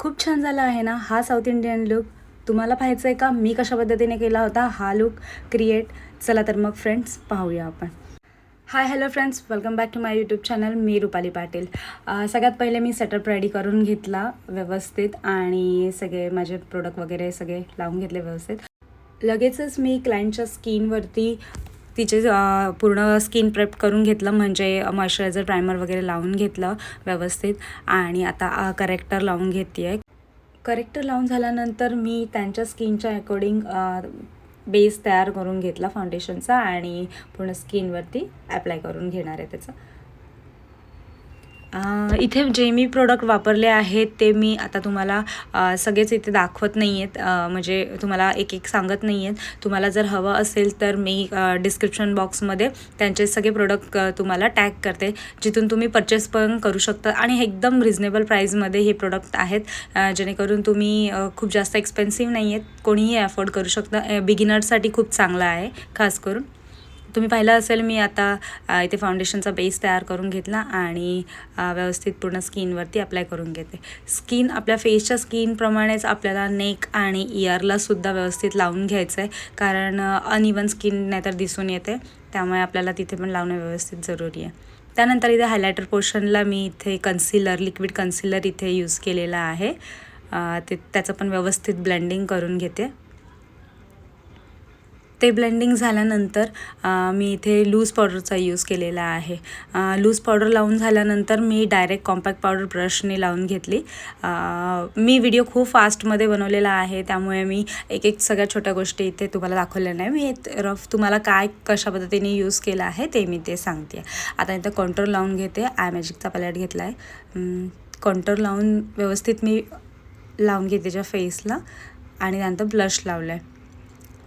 खूप छान झाला आहे ना हा साऊथ इंडियन लुक. तुम्हाला पाहायचं आहे का मी कशा पद्धतीने केला होता हा लुक क्रिएट? चला तर मग फ्रेंड्स पाहूया आपण. Hi hello friends, welcome back to my YouTube channel. मी रुपाली पाटील. सगळ्यात पहिले मी सेटअप रेडी करून घेतला व्यवस्थित आणि सगळे माझे प्रोडक्ट वगैरे सगळे लावून घेतले व्यवस्थित. लगेचच मी क्लायंटच्या स्किनवरती तिचे पूर्ण स्किन प्रेप करून घेतलं, म्हणजे मॉइश्चरायझर प्रायमर वगैरे लावून घेतलं व्यवस्थित. आणि आता करेक्टर लावून घेते आहे. करेक्टर लावून झाल्यानंतर मी त्यांच्या स्किनच्या अकॉर्डिंग बेस तयार करून घेतला फाउंडेशनचा आणि पूर्ण स्किनवरती ॲप्लाय करून घेणार आहे त्याचं. इथे जे मी प्रोडक्ट वापरले आहेत ते मी आता तुम्हाला सगळेच इथे दाखवत नाही आहेत, म्हणजे तुम्हाला एक एक सांगत नाही आहेत. तुम्हाला जर हवं असेल तर मी डिस्क्रिप्शन बॉक्समध्ये त्यांचे सगळे प्रोडक्ट तुम्हाला टॅग करते, जिथून तुम्ही परचेस पण करू शकता. आणि एकदम रिजनेबल प्राईजमध्ये हे प्रोडक्ट आहेत, जेणेकरून तुम्ही खूप जास्त एक्सपेन्सिव्ह नाही आहेत, कोणीही अफोर्ड करू शकता. बिगिनर्ससाठी खूप चांगला आहे. खास करून तुम्ही पाहिलं असेल मी आता इथे फाउंडेशनचा बेस तयार करून घेतला आणि व्यवस्थित पूर्ण स्किनवरती अप्लाय करून घेते. स्किन आपल्या फेसच्या स्किनप्रमाणेच आपल्याला नेक आणि इयरलासुद्धा व्यवस्थित लावून घ्यायचं आहे, कारण अनइवन स्किन नाहीतर दिसून येते, त्यामुळे आपल्याला तिथे पण लावणं व्यवस्थित जरुरी आहे. त्यानंतर इथे हायलायटर पोर्शनला मी इथे कन्सिलर, लिक्विड कन्सिलर इथे यूज केलेला आहे. त्याचं पण व्यवस्थित ब्लेंडिंग करून घेते. ते ब्लेंडिंग झाल्यानंतर मी इथे लूज पावडरचा यूज केलेला आहे. लूज पावडर लावून झाल्यानंतर मी डायरेक्ट कॉम्पॅक्ट पावडर ब्रशने लावून घेतली. मी व्हिडिओ खूप फास्टमध्ये बनवलेला आहे, त्यामुळे मी एक एक सगळ्या छोट्या गोष्टी इथे तुम्हाला दाखवल्या नाही. मी रफ तुम्हाला काय कशा पद्धतीने यूज केलं आहे ते मी ते सांगते. आता इथं कॉन्टूर लावून घेते. आय मॅजिकचा पॅलेट घेतला आहे. कॉन्टूर लावून व्यवस्थित मी लावून घेते त्याच्या फेसला आणि त्यानंतर ब्लश लावलं आहे.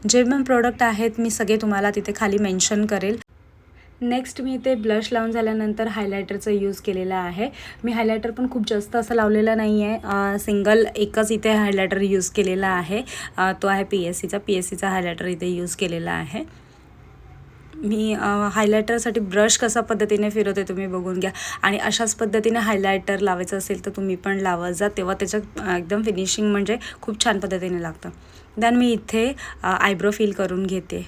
जे पण प्रोडक्ट आहेत मी सगळे तुम्हाला तिथे खाली मेन्शन करेल. नेक्स्ट मी इथे ब्लश लावून झाल्यानंतर हायलायटरचा यूज केलेला आहे. मी हायलायटर पण खूप जास्त असं लावलेलं नाही आहे, सिंगल एकच इथे हायलायटर यूज केलेला आहे. तो आहे PSCचा हायलायटर इथे यूज केलेला आहे. मी हायलायटरसाठी ब्रश कसा पद्धतीने फिरवते तुम्ही बघून घ्या. आणि अशाच पद्धतीने हायलायटर लावायचं असेल तर तुम्ही पण लावत जा, तेव्हा त्याच्यात एकदम फिनिशिंग म्हणजे खूप छान पद्धतीने लागतं. देन मी इथे आयब्रो फिल करून घेते.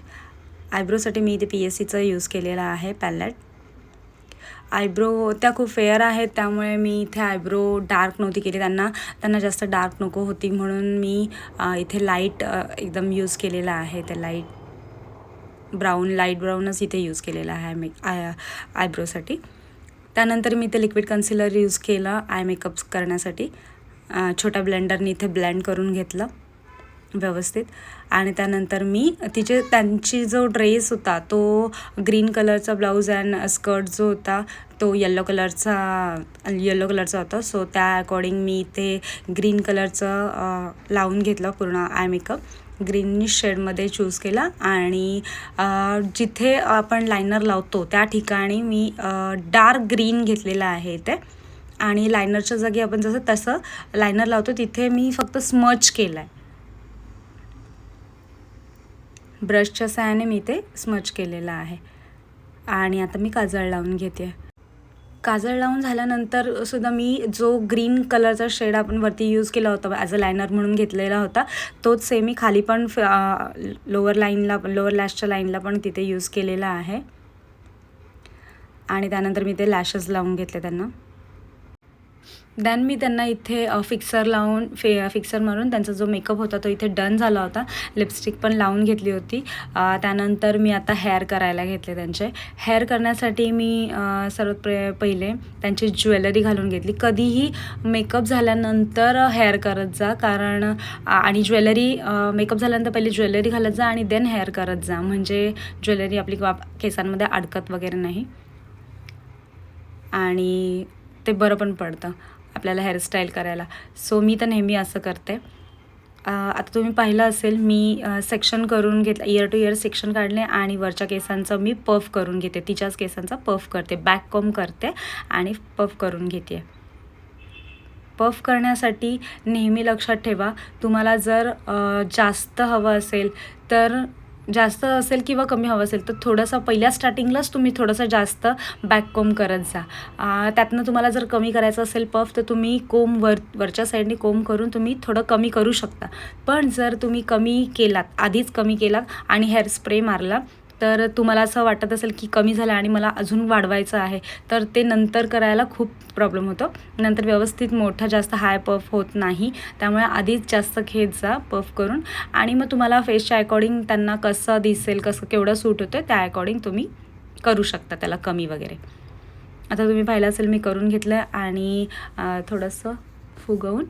आयब्रोसाठी मी इथे PSCचा यूज केलेला आहे पॅलेट. आयब्रो त्या खूप फेअर आहेत, त्यामुळे मी इथे आयब्रो डार्क नव्हती केली. त्यांना जास्त डार्क नको होती, म्हणून मी इथे लाईट एकदम यूज केलेला आहे. ते लाईट ब्राऊनच इथे यूज केलेला आहे आयब्रोसाठी. त्यानंतर मी इथे लिक्विड कन्सिलर यूज केलं आय मेकअप करण्यासाठी. छोट्या ब्लेंडरने इथे ब्लेंड करून घेतलं व्यवस्थित. आणि त्यानंतर मी त्यांची जो ड्रेस होता तो ग्रीन कलरचा ब्लाऊज अँड स्कर्ट जो होता तो येलो कलरचा होता. सो त्या अकॉर्डिंग मी इथे ग्रीन कलरचं लावून घेतलं पूर्ण आय मेकअप. ग्रीनिश शेडमध्ये चूज केला आणि जिथे आपण लायनर लावतो त्या ठिकाणी मी डार्क ग्रीन घेतलेला आहे इथे. आणि लायनरच्या जागी आपण तसं लायनर लावतो तिथे मी फक्त स्मच केलं आहे. ब्रशच्या सहाय्याने मी ते स्मच केलेलं आहे. आणि आता मी काजळ लावून घेते. काजळ लावून झाल्यानंतर सुद्धा मी जो ग्रीन कलरचा शेड आपण वरती यूज केला होता ॲज अ लायनर म्हणून घेतलेला होता, तोच सेम मी खाली पण लोअर लॅशच्या लाईनला पण तिथे यूज केलेला आहे. आणि त्यानंतर मी ते लॅशेस लावून घेतले त्यांना. देन मी त्यांना इथे फिक्सर मारून त्यांचा जो मेकअप होता तो इथे डन झाला होता. लिपस्टिक पण लावून घेतली होती. त्यानंतर मी आता हेअर करायला घेतले त्यांचे. हेअर करण्यासाठी मी सर्वात पहिले त्यांची ज्वेलरी घालून घेतली. कधीही मेकअप झाल्यानंतर हेअर करत जा, कारण आणि मेकअप झाल्यानंतर पहिले ज्वेलरी घालत जा आणि देन हेअर करत जा, म्हणजे ज्वेलरी आपली केसांमध्ये अडकत वगैरे नाही आणि ते बरं पण पडतं आपल्याला हेअरस्टाईल करायला. सो मी तर नेहमी असं करते. आता तुम्ही पाहिलं असेल मी सेक्शन करून घेतलं, इयर टू इयर सेक्शन काढले आणि वरच्या केसांचं मी पफ करून घेते. तिच्याच केसांचा पफ करते, बॅक कॉम्ब करते आणि पफ करून घेते. पफ करण्यासाठी नेहमी लक्षात ठेवा, तुम्हाला जर जास्त हवं असेल तर जास्त असेल किंवा कमी हवं असेल तर थोडंसं पहिल्या स्टार्टिंगलाच तुम्ही थोडंसं जास्त बॅक कोम करत जा. त्यातनं तुम्हाला जर कमी करायचं असेल पफ तर तुम्ही कोम वरच्या साईडने कोम करून तुम्ही थोडं कमी करू शकता. पण जर तुम्ही कमी केलात, आधीच कमी केलात आणि हेअर स्प्रे मारला तर तुम्हाला असं वाटत असेल की कमी झालं आणि मला अजून वाढवायचं आहे, तर ते नंतर करायला खूप प्रॉब्लेम होतो. नंतर व्यवस्थित मोठा जास्त हाय पफ होत नाही. त्यामुळे आधीच जास्त घेत जा पफ करून आणि मग तुम्हाला फेसच्या अकॉर्डिंग त्यांना कसं दिसेल, केवढं सूट होतं त्या अकॉर्डिंग तुम्ही करू शकता त्याला कमी वगैरे. आता तुम्ही पाहिलं असेल मी करून घेतलं आणि थोडंसं फुगवून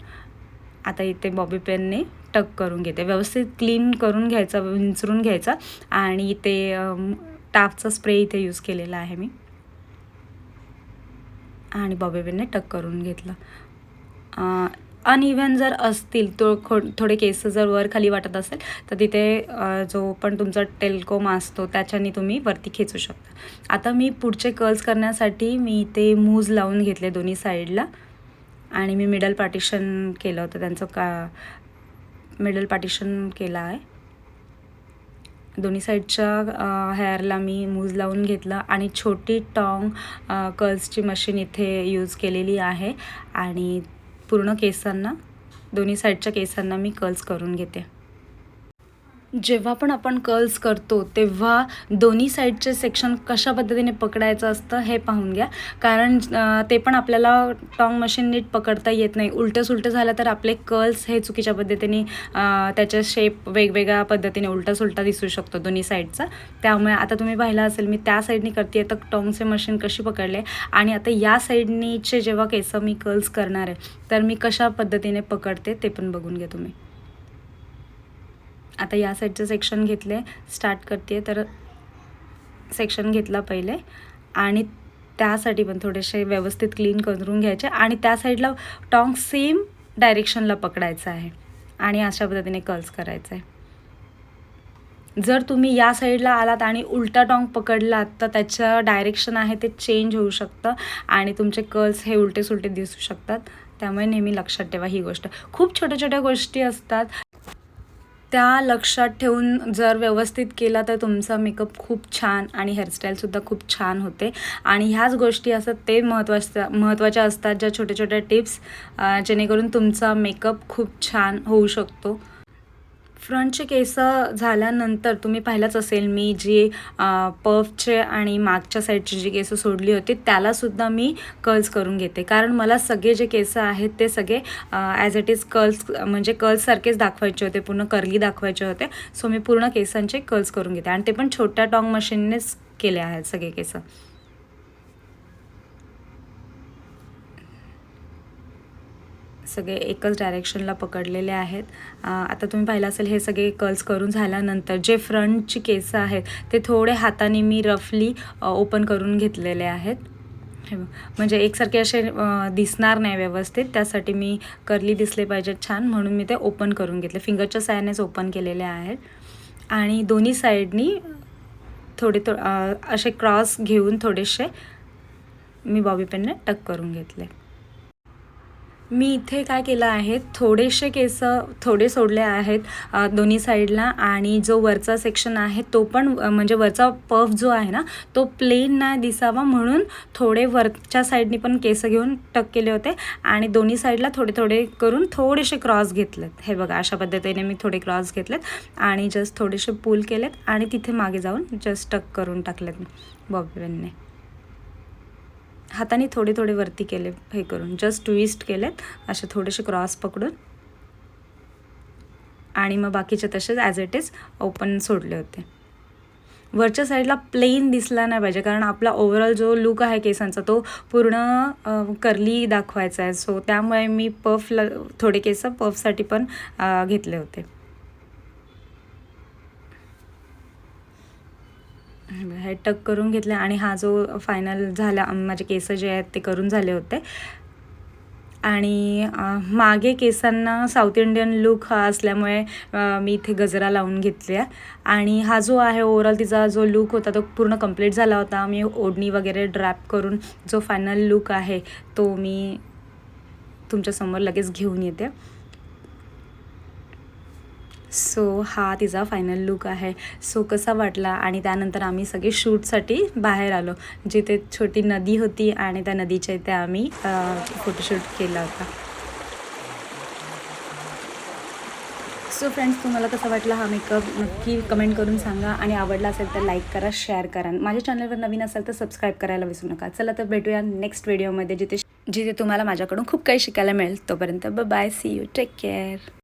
आता इथे बॉबी पेनने टक करून घेते. व्यवस्थित क्लीन करून घ्यायचा, विंचरून घ्यायचा आणि ते टाफचा स्प्रे इथे यूज केलेला आहे मी आणि बॉबी पेनने टक करून घेतलं. अनइव्हन जर असतील तो थोडे केस जर वर खाली वाटत असेल तर तिथे जो पण तुमचा टेलकोम असतो त्याच्याने तुम्ही वरती खेचू शकता. आता मी पुढचे कर्ल्स करण्यासाठी मी इथे मूज लावून घेतले दोन्ही साईडला आणि मी मिडल पार्टिशन केलं होतं त्यांचं मिडल पार्टिशन केलं आहे. दोन्ही साईडच्या हेअरला मी मूज लावून घेतलं आणि छोटी टॉंग कर्ल्सची मशीन इथे यूज केलेली आहे आणि पूर्ण केसांना, दोन्ही साईडच्या केसांना मी कर्ल्स करून घेते. जेव्हा पण आपण कर्ल्स करतो तेव्हा दोन्ही साईडचे सेक्शन कशा पद्धतीने पकडायचं असतं हे पाहून घ्या. कारण ते पण आपल्याला टॉंग मशीन नीट पकडता येत नाही. उलटं सुलटं झालं तर आपले कर्ल्स हे चुकीच्या पद्धतीने त्याचा शेप वेगवेगळ्या पद्धतीने उलटा सुलटा दिसू शकतो दोन्ही साईडचा. त्यामुळे आता तुम्ही पाहिलं असेल मी त्या साईडनी करते तर टॉंगचे मशीन कशी पकडले आणि आता या साईडनीचे जेव्हा केस मी कर्ल्स करणार आहे तर मी कशा पद्धतीने पकडते ते पण बघून घ्या तुम्ही. आता या साईडचं सेक्शन घेतले, स्टार्ट करते तर सेक्शन घेतला पहिले आणि त्यासाठी पण थोडेसे व्यवस्थित क्लीन करून घ्यायचे आणि त्या साईडला टॉंग सेम डायरेक्शनला पकडायचं आहे आणि अशा पद्धतीने कर्ल्स करायचं आहे. जर तुम्ही या साईडला आलात आणि उलटा टॉंग पकडलात तर त्याचं डायरेक्शन आहे ते चेंज होऊ शकतं आणि तुमचे कर्ल्स हे उलटे सुलटे दिसू शकतात. त्यामुळे नेहमी लक्षात ठेवा ही गोष्ट. खूप छोट्या छोट्या गोष्टी असतात, त्या लक्षात ठेवून जर व्यवस्थित केला तर तुमचा मेकअप खूप छान आणि हेअरस्टाईलसुद्धा खूप छान होते. आणि ह्याच गोष्टी असतात ते महत्त्वाच्या असतात, ज्या छोट्या छोट्या टिप्स जेणेकरून तुमचा मेकअप खूप छान होऊ शकतो. फ्रंटचे केस झाल्यानंतर तुम्ही पाहिलंच असेल मी जे पफचे आणि मागच्या साईडची जी केस सोडली होती त्यालासुद्धा मी कर्ल्स करून घेते. कारण मला सगळे जे केस आहेत ते सगळे ॲज इट इज कर्ल्स म्हणजे कर्ल्ससारखेच दाखवायचे होते, पूर्ण कर्ली दाखवायचे होते. सो मी पूर्ण केसांचे कर्ल्स करून घेते आणि ते पण छोट्या टॉंग मशीननेच केले आहेत सगळे केस. सगळे एकच डायरेक्शनला पकडलेले आहेत. आता तुम्ही पाहिलं असेल हे सगळे कर्ल्स करून झाल्यानंतर जे फ्रंटची केस आहेत ते थोडे हाताने मी रफली ओपन करून घेतलेले आहेत. म्हणजे एकसारखे असे दिसणार नाही व्यवस्थित, त्यासाठी मी कर्ली दिसले पाहिजेत छान म्हणून मी ते ओपन करून घेतले. फिंगरच्या साहाय्यानेच ओपन केलेले आहेत आणि दोन्ही साईडनी थोडे असे क्रॉस घेऊन थोडेसे मी बॉबी पेनने टक करून घेतले. मी इथे काय केलं आहे, थोडेसे केस थोडे सोडले आहेत दोन्ही साईडला आणि जो वरचा सेक्शन आहे तो पण म्हणजे वरचा पफ जो आहे ना तो प्लेन नाही दिसावा म्हणून थोडे वरच्या साईडनी पण केस घेऊन टक केले होते आणि दोन्ही साईडला थोडे थोडे करून थोडेसे क्रॉस घेतलेत. हे बघा अशा पद्धतीने मी थोडे क्रॉस घेतलेत आणि जस्ट थोडेसे पुल केलेत आणि तिथे मागे जाऊन जस्ट टक करून टाकलेत बॉबी पेनने. हाताने थोडे थोडे वरती केले, हे करून जस्ट ट्विस्ट केलेत असे थोडेसे क्रॉस पकडून आणि मग बाकीचे तसेच ॲज इट इज ओपन सोडले होते. वरच्या साईडला प्लेन दिसला नाही पाहिजे कारण आपला ओव्हरऑल जो लुक आहे केसांचा तो पूर्ण कर्ली दाखवायचा आहे. सो त्यामुळे मी पफला थोडे केस पफसाठी पण घेतले होते. हे टक करून घेतले आणि हा जो फायनल झाला माझे केस जे आहेत ते करून झाले होते आणि मागे केसांना साऊथ इंडियन लुक हा असल्यामुळे मी इथे गजरा लावून घेतली आहे आणि हा जो आहे ओव्हरऑल तिचा जो लुक होता तो पूर्ण कंप्लीट झाला होता. मी ओढणी वगैरे ड्रॅप करून जो फायनल लुक आहे तो मी तुमच्यासमोर लगेच घेऊन येते. सो हा तिचा फायनल लुक आहे. सो कसा वाटला. आणि त्यानंतर आम्ही सगळे शूटसाठी बाहेर आलो, जिथे छोटी नदी होती आणि त्या नदीच्या इथे आम्ही फोटोशूट केला होता. सो फ्रेंड्स, तुम्हाला कसा वाटला हा मेकअप नक्की कमेंट करून सांगा. आणि आवडला असेल तर लाईक करा, शेअर करा. माझ्या चॅनलवर नवीन असेल तर सबस्क्राईब करायला विसरू नका. चला तर भेटूया नेक्स्ट व्हिडिओमध्ये, जिथे तुम्हाला माझ्याकडून खूप काही शिकायला मिळेल. तोपर्यंत bye, see you, take care.